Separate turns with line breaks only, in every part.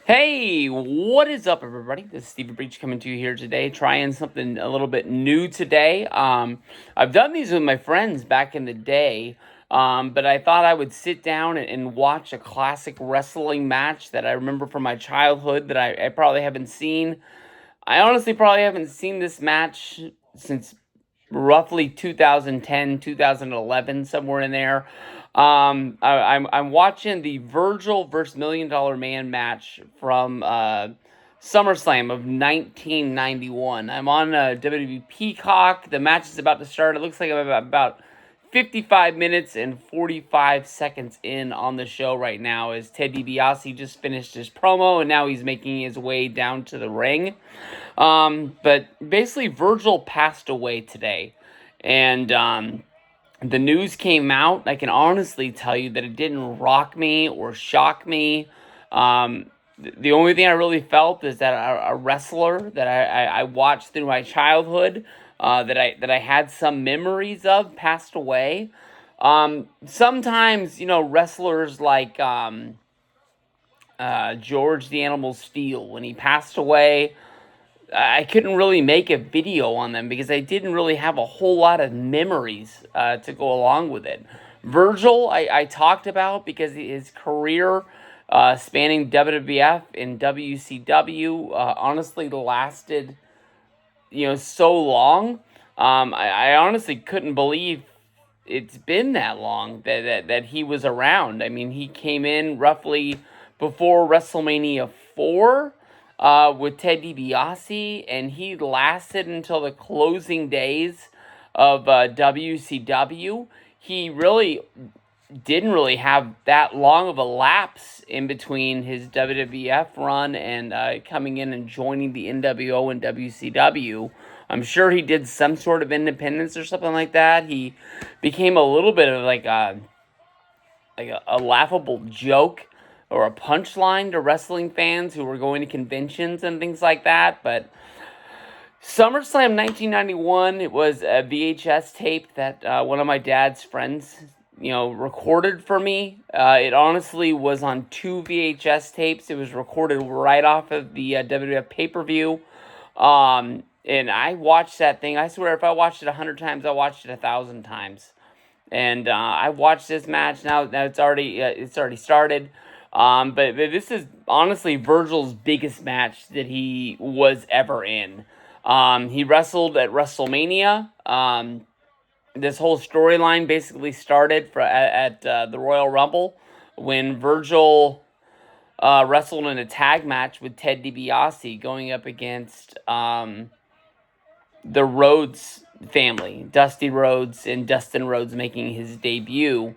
Hey, what is up, everybody? This is Stephen Breach coming to you here today, trying something a little bit new today. I've done these with my friends back in the day, but I thought I would sit down and watch a classic wrestling match that I remember from my childhood that I probably haven't seen. I honestly probably haven't seen this match since roughly 2010, 2011, somewhere in there. I'm watching the Virgil versus Million Dollar Man match from SummerSlam of 1991. I'm on WWE Peacock. The match is about to start. It looks like I'm about 55 minutes and 45 seconds in on the show right now as Ted DiBiase just finished his promo and now he's making his way down to the ring. But basically, Virgil passed away today, and the news came out. I can honestly tell you that it didn't rock me or shock me. The only thing I really felt is that a wrestler that I watched through my childhood, that I had some memories of, passed away. Sometimes wrestlers like George the Animal Steel, when he passed away, I couldn't really make a video on them because I didn't really have a whole lot of memories to go along with it. Virgil, I talked about because his career spanning WWF and WCW honestly lasted, so long. I honestly couldn't believe it's been that long that he was around. I mean, he came in roughly before WrestleMania 4 with Ted DiBiase, and he lasted until the closing days of WCW. He really didn't really have that long of a lapse in between his WWF run and coming in and joining the NWO and WCW. I'm sure he did some sort of independence or something like that. He became a little bit of like a laughable joke or a punchline to wrestling fans who were going to conventions and things like that. But SummerSlam 1991, it was a VHS tape that one of my dad's friends, recorded for me. It honestly was on two VHS tapes. It was recorded right off of the WWF pay-per-view. And I watched that thing. I swear, if I watched it 100 times, I watched it 1,000 times. And I watched this match. Now it's already started. But this is honestly Virgil's biggest match that he was ever in. He wrestled at WrestleMania. This whole storyline basically started at the Royal Rumble when Virgil wrestled in a tag match with Ted DiBiase going up against the Rhodes family, Dusty Rhodes and Dustin Rhodes making his debut.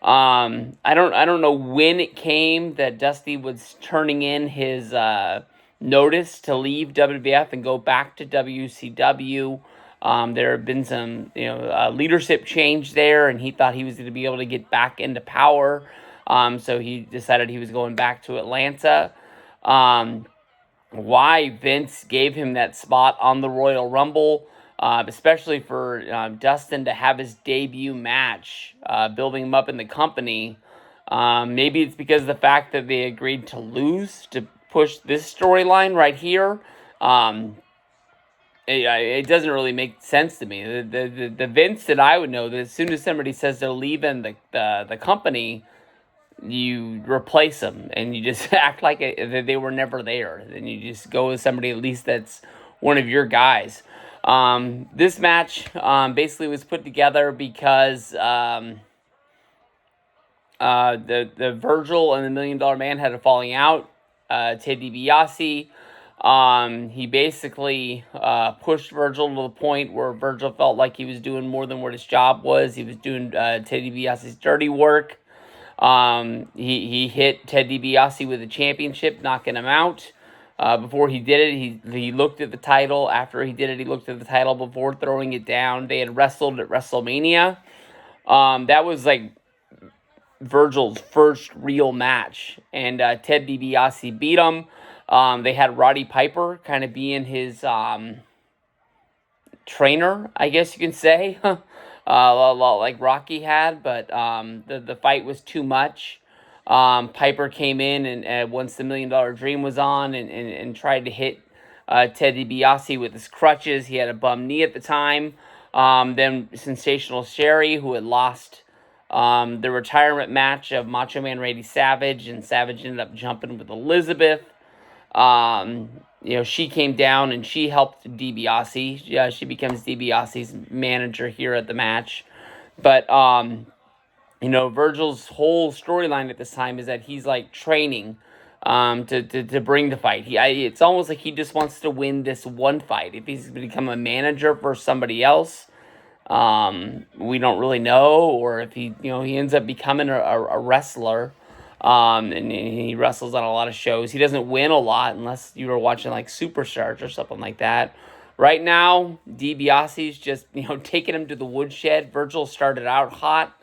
I don't know when it came that Dusty was turning in his notice to leave WWF and go back to WCW. There had been some, leadership change there, and he thought he was going to be able to get back into power. So he decided he was going back to Atlanta. Why Vince gave him that spot on the Royal Rumble, especially for Dustin to have his debut match, building him up in the company. Maybe it's because of the fact that they agreed to lose to push this storyline right here. It doesn't really make sense to me. The Vince that I would know, that as soon as somebody says they're leaving the company, you replace them and you just act like they were never there. Then you just go with somebody at least that's one of your guys. This match basically was put together because the Virgil and the Million Dollar Man had a falling out. Ted DiBiase, he basically pushed Virgil to the point where Virgil felt like he was doing more than what his job was. He was doing Ted DiBiase's dirty work. He hit Ted DiBiase with a championship, knocking him out. Before he did it, he looked at the title. After he did it, he looked at the title before throwing it down. They had wrestled at WrestleMania. That was like Virgil's first real match, and Ted DiBiase beat him. They had Roddy Piper kind of being his trainer, I guess you can say, like Rocky had, but the fight was too much. Piper came in and once the $1 Million Dream was on and tried to hit Ted DiBiase with his crutches. He had a bum knee at the time. Then Sensational Sherry, who had lost the retirement match of Macho Man Randy Savage, and Savage ended up jumping with Elizabeth. She came down and she helped DiBiase. Yeah, she becomes DiBiase's manager here at the match. But Virgil's whole storyline at this time is that he's like training to bring the fight. It's almost like he just wants to win this one fight. If he's become a manager for somebody else, we don't really know, or if he ends up becoming a wrestler. And he wrestles on a lot of shows. He doesn't win a lot unless you were watching like Superstars or something like that. Right now, DiBiase's just taking him to the woodshed. Virgil started out hot.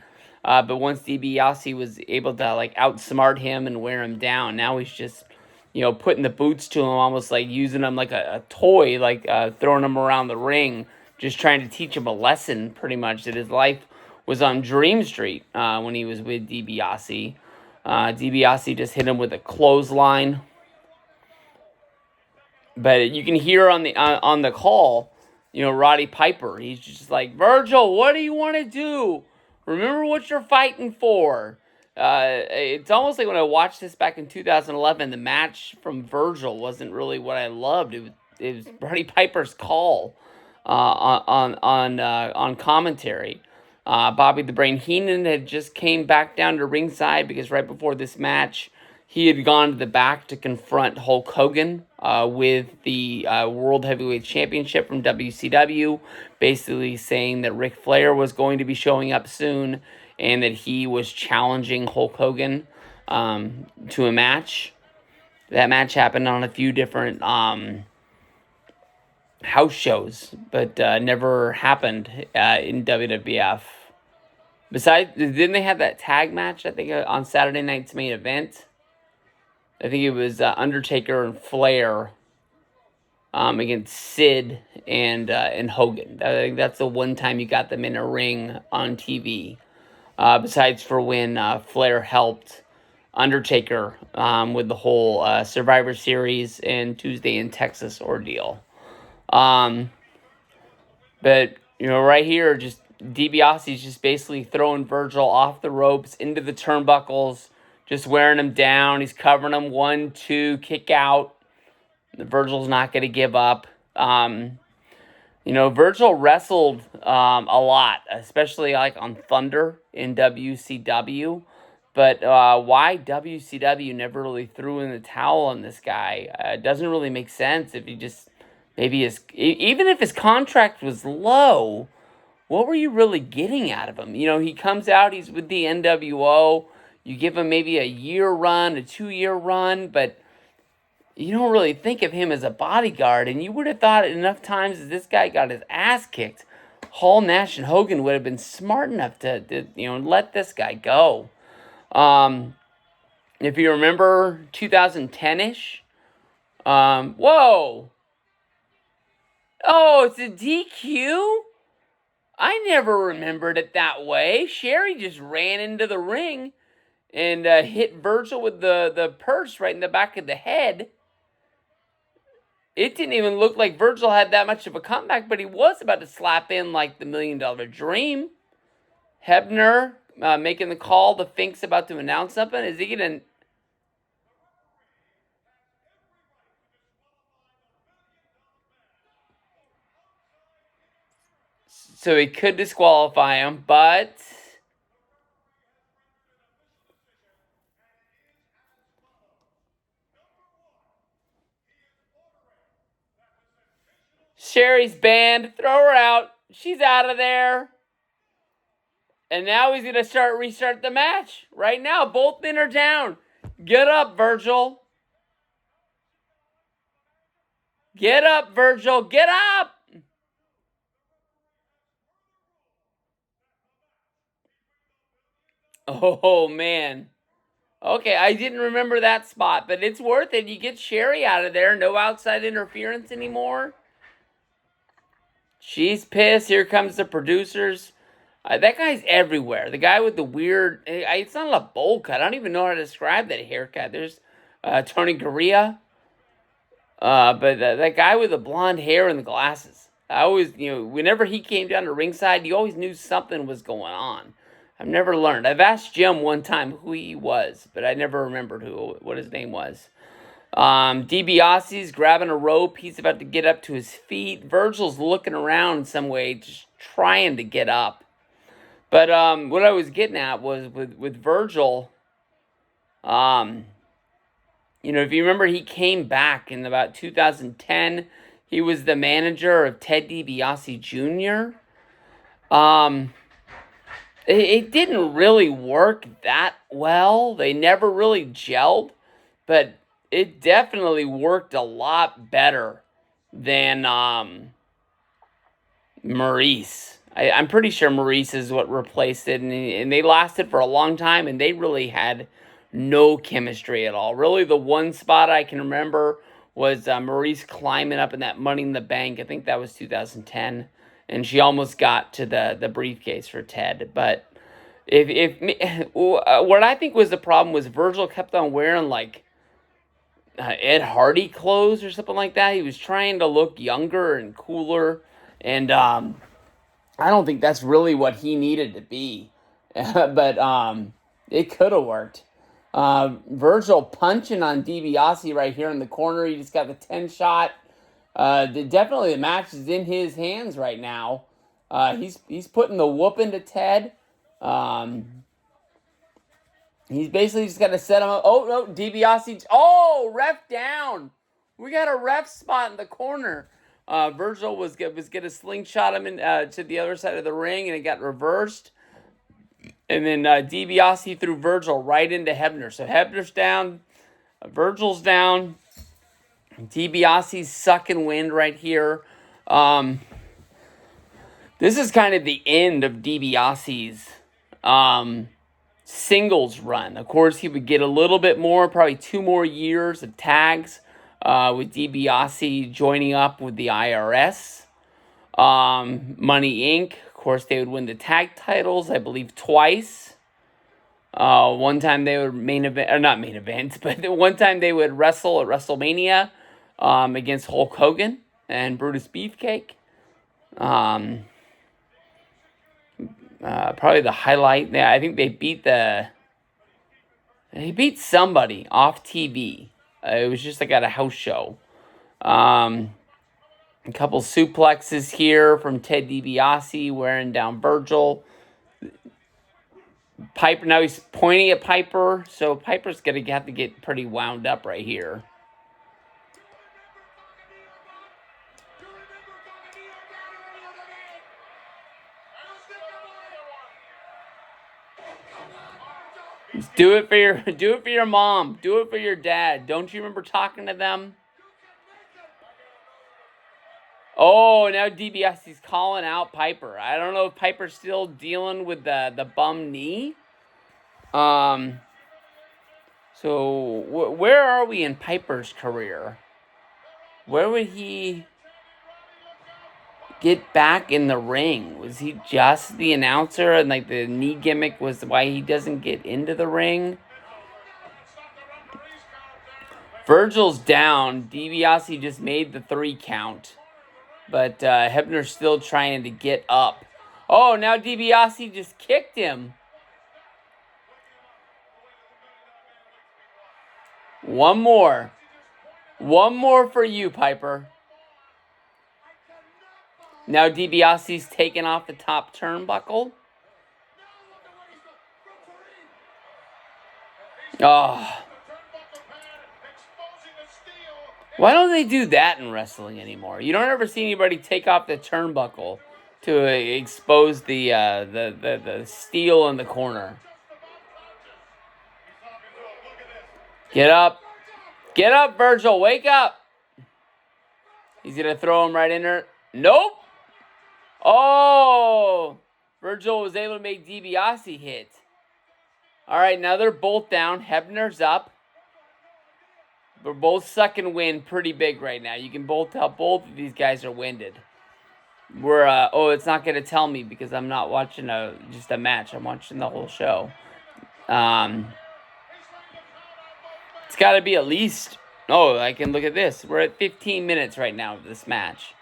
But once DiBiase was able to like outsmart him and wear him down, now he's just, putting the boots to him, almost like using him like a toy, like throwing him around the ring, just trying to teach him a lesson, pretty much, that his life was on Dream Street when he was with DiBiase. DiBiase just hit him with a clothesline. But you can hear on the call, Roddy Piper. He's just like, Virgil, what do you want to do? Remember what you're fighting for. It's almost like when I watched this back in 2011, the match from Virgil wasn't really what I loved. It was Roddy Piper's call on commentary. Bobby the Brain Heenan had just came back down to ringside because right before this match, he had gone to the back to confront Hulk Hogan with the World Heavyweight Championship from WCW, basically saying that Ric Flair was going to be showing up soon and that he was challenging Hulk Hogan to a match. That match happened on a few different house shows, but never happened in WWF. Besides, didn't they have that tag match, I think, on Saturday night's main event? I think it was Undertaker and Flair against Sid and Hogan. I think that's the one time you got them in a ring on TV. Besides for when Flair helped Undertaker with the whole Survivor Series and Tuesday in Texas ordeal. But right here, just DiBiase's just basically throwing Virgil off the ropes into the turnbuckles, just wearing him down. He's covering him. 1, 2, kick out. The Virgil's not going to give up. Virgil wrestled a lot, especially like on Thunder in WCW. But why WCW never really threw in the towel on this guy? It doesn't really make sense. If he just even if his contract was low, what were you really getting out of him? He comes out, he's with the NWO. You give him maybe a year run, a 2-year run, but you don't really think of him as a bodyguard. And you would have thought enough times as this guy got his ass kicked, Hall, Nash, and Hogan would have been smart enough to let this guy go. If you remember 2010-ish, whoa! Oh, it's a DQ? I never remembered it that way. Sherry just ran into the ring and hit Virgil with the purse right in the back of the head. It didn't even look like Virgil had that much of a comeback, but he was about to slap in like the $1 Million Dream. Hebner making the call. The Fink's about to announce something. Is he going to... So he could disqualify him, but... Sherry's banned. Throw her out. She's out of there. And now he's going to restart the match. Right now, both men are down. Get up, Virgil. Get up, Virgil. Get up. Oh, man. Okay, I didn't remember that spot, but it's worth it. You get Sherry out of there. No outside interference anymore. She's pissed. Here comes the producers. That guy's everywhere. The guy with the weird, it's not a bowl cut. I don't even know how to describe that haircut. There's Tony Gurria. But that guy with the blonde hair and the glasses. I always, whenever he came down to ringside, you always knew something was going on. I've never learned. I've asked Jim one time who he was, but I never remembered what his name was. DiBiase's grabbing a rope. He's about to get up to his feet. Virgil's looking around in some way, just trying to get up. But what I was getting at was with Virgil, if you remember, he came back in about 2010. He was the manager of Ted DiBiase Jr. It didn't really work that well. They never really gelled, but it definitely worked a lot better than Maurice. I'm pretty sure Maurice is what replaced it, and they lasted for a long time, and they really had no chemistry at all. Really, the one spot I can remember was Maurice climbing up in that Money in the Bank. I think that was 2010, and she almost got to the briefcase for Ted. But what I think was the problem was Virgil kept on wearing like Ed Hardy clothes or something like that. He was trying to look younger and cooler, and I don't think that's really what he needed to be. But it could have worked. Virgil punching on DiBiase right here in the corner. He just got the 10 shot. Definitely the match is in his hands right now. He's putting the whoop into Ted. He's basically just got to set him up. Oh, no, DiBiase. Oh, ref down. We got a ref spot in the corner. Virgil was going to slingshot him to the other side of the ring, and it got reversed. And then DiBiase threw Virgil right into Hebner. So Hebner's down. Virgil's down. DiBiase's sucking wind right here. This is kind of the end of DiBiase's singles run. Of course, he would get a little bit more, probably 2 more years of tags with DiBiase joining up with the IRS. Money Inc. Of course, they would win the tag titles, I believe, twice. One time they would not main event, but one time they would wrestle at WrestleMania against Hulk Hogan and Brutus Beefcake. Probably the highlight. Yeah, I think they beat somebody off TV. It was just like at a house show. A couple suplexes here from Ted DiBiase wearing down Virgil. Piper, now he's pointing at Piper, so Piper's going to have to get pretty wound up right here. Do it for your mom. Do it for your dad. Don't you remember talking to them? Oh, now DiBiase's calling out Piper. I don't know if Piper's still dealing with the bum knee. So where are we in Piper's career? Where would he get back in the ring? Was he just the announcer and like the knee gimmick was why he doesn't get into the ring? Virgil's down. DiBiase just made the 3 count. But Hebner's still trying to get up. Oh, now DiBiase just kicked him. One more. One more for you, Piper. Now DiBiase's taking off the top turnbuckle. Oh. Why don't they do that in wrestling anymore? You don't ever see anybody take off the turnbuckle to expose the steel in the corner. Get up. Get up, Virgil. Wake up. He's going to throw him right in there. Nope. Oh. Virgil was able to make DiBiase hit. All right, now they're both down. Hebner's up. We're both sucking wind pretty big right now. You can both tell both of these guys are winded. Oh, it's not gonna tell me because I'm not watching just a match. I'm watching the whole show. It's got to be at least. Oh, I can look at this. We're at 15 minutes right now of this match.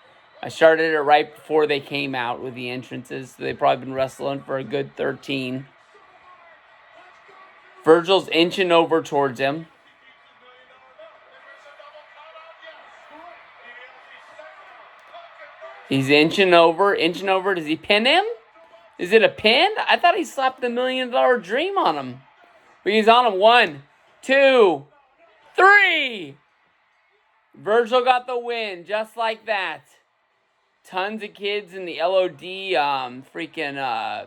I started it right before they came out with the entrances. So they've probably been wrestling for a good 13. Virgil's inching over towards him. He's inching over. Does he pin him? Is it a pin? I thought he slapped the $1 Million Dream on him. But he's on him. 1, 2, 3. Virgil got the win just like that. Tons of kids in the LOD freaking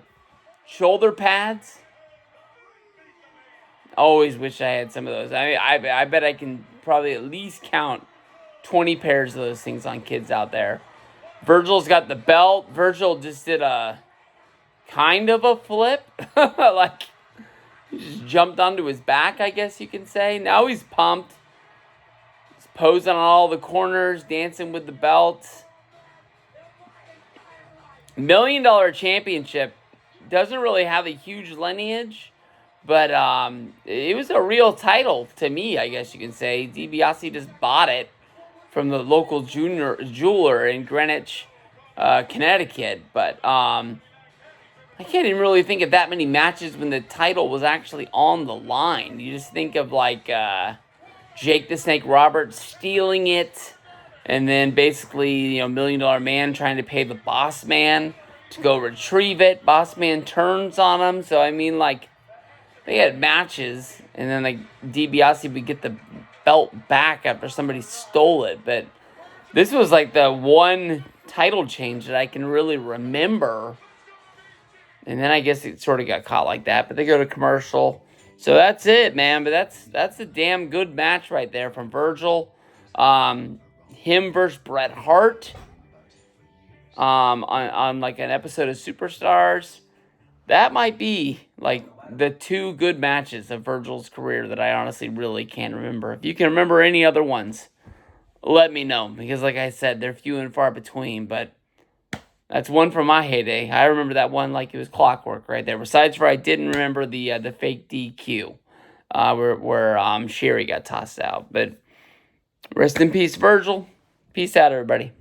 shoulder pads. Always wish I had some of those. I bet I can probably at least count 20 pairs of those things on kids out there. Virgil's got the belt. Virgil just did a kind of a flip. Like, he just jumped onto his back, I guess you can say. Now he's pumped. He's posing on all the corners, dancing with the belt. $1 Million Championship doesn't really have a huge lineage, but it was a real title to me, I guess you can say. DiBiase just bought it from the local jeweler in Greenwich, Connecticut. But I can't even really think of that many matches when the title was actually on the line. You just think of like Jake the Snake Roberts stealing it, and then basically, $1 Million Man trying to pay the Boss Man to go retrieve it. Boss Man turns on him. So, I mean, like, they had matches, and then, like, DiBiase would get the belt back after somebody stole it. But this was, like, the one title change that I can really remember. And then I guess it sort of got caught like that. But they go to commercial. So that's it, man. But that's a damn good match right there from Virgil. Him versus Bret Hart on like an episode of Superstars. That might be like the two good matches of Virgil's career that I honestly really can't remember. If you can remember any other ones, let me know, because like I said, they're few and far between. But that's one from my heyday. I remember that one like it was clockwork right there. Besides for I didn't remember the fake DQ where Sherry got tossed out. But rest in peace, Virgil. Peace out, everybody.